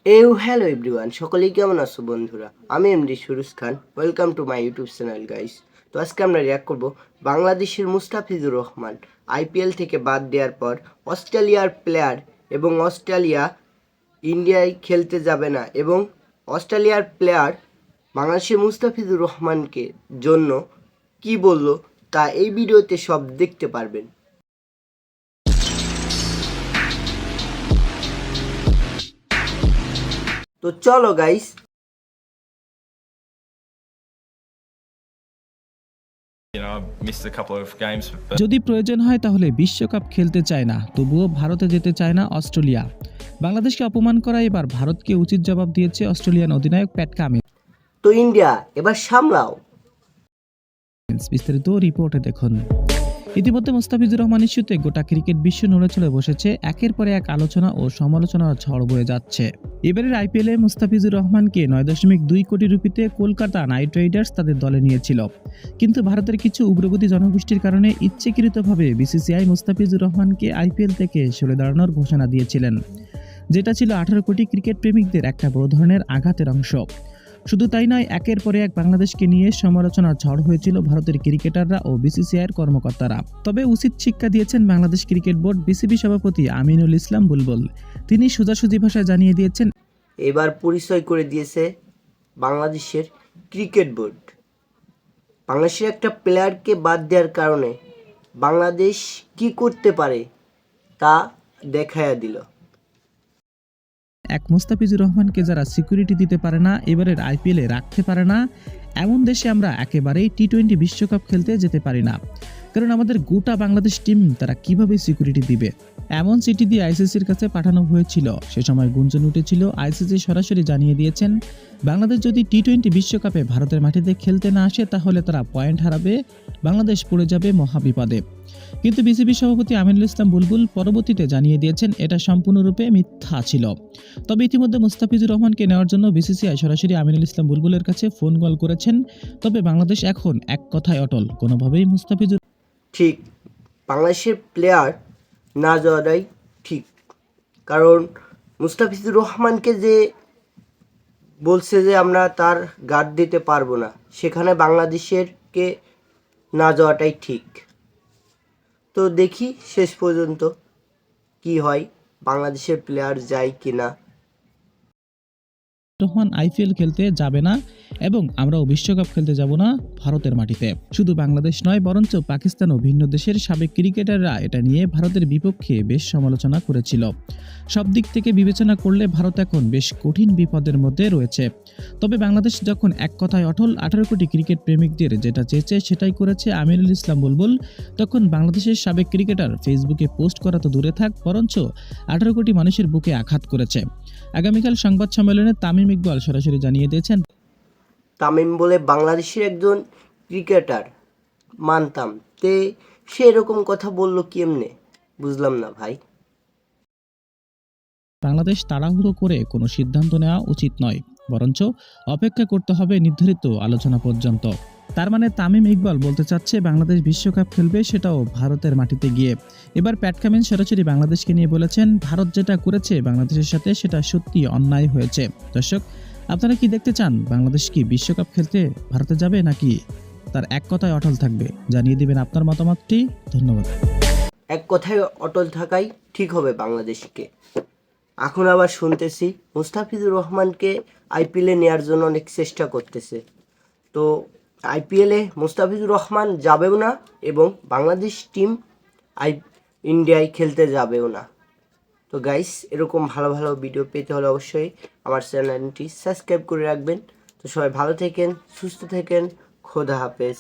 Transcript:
Hello everyone, সকলেই কেমন আছো বন্ধুরা? আমি MD Suruj Khan. Welcome to my YouTube channel guys. তো আজকে আমরা রিয়াক্ট করব বাংলাদেশের মুস্তাফিজুর রহমান আইপিএল থেকে বাদ দেওয়ার পর অস্ট্রেলিয়ার প্লেয়ার এবং অস্ট্রেলিয়া ইন্ডিয়ায় খেলতে যাবে না এবং অস্ট্রেলিয়ার প্লেয়ার বাংলাদেশের মুস্তাফিজুর রহমানকে জন্য কি বলল তা এই ভিডিওতে সব দেখতে পারবেন। তো চলো গাইস, যদি প্রয়োজন হয় তাহলে বিশ্বকাপ খেলতে চায় না, তবুও ভারতে যেতে চায় না অস্ট্রেলিয়া। বাংলাদেশকে অপমান করা এবার ভারতকে উচিত জবাব দিয়েছে অস্ট্রেলিয়ান অধিনায়ক প্যাট কামিন্স। তো ইন্ডিয়া এবার সামলাও। বিস্তারিত রিপোর্টে দেখুন। ইতিমধ্যে মুস্তাফিজুর রহমান ইস্যুতে গোটা ক্রিকেট বিশ্ব নড়ে চড়ে বসেছে। একের পর এক আলোচনা ও সমালোচনার ঝড় বয়ে যাচ্ছে। এবারের আইপিএলে মুস্তাফিজুর রহমানকে 9.2 কোটি রুপিতে কলকাতা নাইট রাইডার্স তাদের দলে নিয়েছিল, কিন্তু ভারতের কিছু উগ্রপন্থী জনগোষ্ঠীর কারণে ইচ্ছাকৃতভাবে বিসিসিআই মুস্তাফিজুর রহমানকে আইপিএল থেকে সরে দাঁড়ানোর ঘোষণা দিয়েছিলেন, যেটা ছিল 18 কোটি ক্রিকেট প্রেমিকদের একটা বড় ধরনের আঘাতের অংশ। শুধু তাই নয়, একের পরে এক বাংলাদেশকে নিয়ে সমালোচনার ঝড় হয়েছিল ভারতের ক্রিকেটাররা ও বিসিসিআইয়ের কর্মকর্তারা। তবে উচিত শিক্ষা দিয়েছেন বাংলাদেশ ক্রিকেট বোর্ড বিসিবি সভাপতি আমিনুল ইসলাম বুলবুল। তিনি সোজাসুজি ভাষায় জানিয়ে দিয়েছেন, এবার পরিচয় করে দিয়েছে বাংলাদেশের ক্রিকেট বোর্ড। বাংলাদেশের একটা প্লেয়ারকে বাদ দেওয়ার কারণে বাংলাদেশ কি করতে পারে তা দেখাইয়া দিল। এক মুস্তাফিজুর রহমানকে যারা সিকিউরিটি দিতে পারে না, এবারের আইপিএলে রাখতে পারে না, এমন দেশে আমরা একেবারেই টি-20 বিশ্বকাপ খেলতে যেতে পারি না। কারণ আমাদের গোটা বাংলাদেশ টিম তারা কিভাবে সিকিউরিটি দিবে? এমন চিঠি দিয়ে আইসিসির কাছে পাঠানো হয়েছিল। সে সময় গুঞ্জন উঠেছিল, আইসিসি সরাসরি জানিয়ে দিয়েছেন বাংলাদেশ যদি টি-20 বিশ্বকাপে ভারতের মাটিতে খেলতে না আসে তাহলে তারা পয়েন্ট হারাবে, বাংলাদেশ পড়ে যাবে মহাবিপদে। কিন্তু বিসিবি সভাপতি আমিনুল ইসলাম বুলবুল পরবর্তীতে জানিয়ে দিয়েছেন এটা সম্পূর্ণরূপে মিথ্যা ছিল। তবে ইতিমধ্যে মুস্তাফিজুর রহমানকে নেওয়ার জন্য বিসিসিআই সরাসরি আমিনুল ইসলাম বুলবুলের কাছে ফোন কল করেছেন। তবে বাংলাদেশ এখন এক কথায় অটল, কোনোভাবেই মুস্তাফিজুর ঠিক বাংলাদেশের প্লেয়ার না যাওয়াটাই ঠিক। কারণ মুস্তাফিজুর রহমানকে যে বলছে যে আমরা তার গার্ড দিতে পারবো না, সেখানে বাংলাদেশেরকে না যাওয়াটাই ঠিক। তো দেখি শেষ পর্যন্ত কি হয়, বাংলাদেশের প্লেয়ার যায় কিনা। রহমান আইপিএল খেলতে যাবে না এবং আমরাও বিশ্বকাপ খেলতে যাব না ভারতের মাটিতে। শুধু বাংলাদেশ নয়, বরঞ্চ পাকিস্তান ও ভিন্ন দেশের সাবেক ক্রিকেটাররা এটা নিয়ে ভারতের বিপক্ষে বেশ সমালোচনা করেছিল। সব দিক থেকে বিবেচনা করলে ভারত এখন বেশ কঠিন বিপদের মধ্যে রয়েছে। তবে বাংলাদেশ যখন এক কথায় অটল, 18 কোটি ক্রিকেট প্রেমিকদের যেটা চেয়েছে সেটাই করেছে আমিনুল ইসলাম বুলবুল, তখন বাংলাদেশের সাবেক ক্রিকেটার ফেসবুকে পোস্ট করা তো দূরে থাক, বরঞ্চ 18 কোটি মানুষের বুকে আঘাত করেছে। আগামীকাল সংবাদ সম্মেলনে তামিম ইকবাল সরাসরি জানিয়ে দিয়েছেন, তামিম বলে বাংলাদেশের একজন ক্রিকেটার মানতাম, তে সে এরকম কথা বলল কেমনে, বুঝলাম না ভাই। বাংলাদেশ তাড়াহুড়ো করে কোনো সিদ্ধান্ত নেওয়া উচিত নয়, বরঞ্চ অপেক্ষা করতে হবে নির্ধারিত আলোচনা পর্যন্ত। তার মানে তামিম ইকবাল বলতে চাচ্ছে বাংলাদেশ বিশ্বকাপ খেলবে, সেটাও ভারতের মাটিতে গিয়ে। এবার প্যাট কামিন্স সরাসরি বাংলাদেশকে নিয়ে বলেছেন, ভারত যেটা করেছে বাংলাদেশের সাথে সেটা সত্যি অন্যায় হয়েছে। দর্শক, আপনারা কি দেখতে চান? বাংলাদেশ কি বিশ্বকাপ খেলতে ভারতে যাবে নাকি তার এক কথায় অটল থাকবে? জানিয়ে দিবেন আপনার মতামতটি। ধন্যবাদ। এক কথায় অটল থাকাই ঠিক হবে বাংলাদেশকে। এখন আবার শুনতেছি মুস্তাফিজুর রহমানকে আইপিএলে নেওয়ার জন্য অনেক চেষ্টা করতেছে। তো আইপিএলে মুস্তাফিজুর রহমান যাবেও না এবং বাংলাদেশ টিম ইন্ডিয়ায় খেলতে যাবেও না। তো গাইস, এরকম ভালো ভালো ভিডিও পেতে হলে অবশ্যই আমার চ্যানেলটি সাবস্ক্রাইব করে রাখবেন। তো সবাই ভালো থাকেন, সুস্থ থাকেন, খোদা হাফেজ।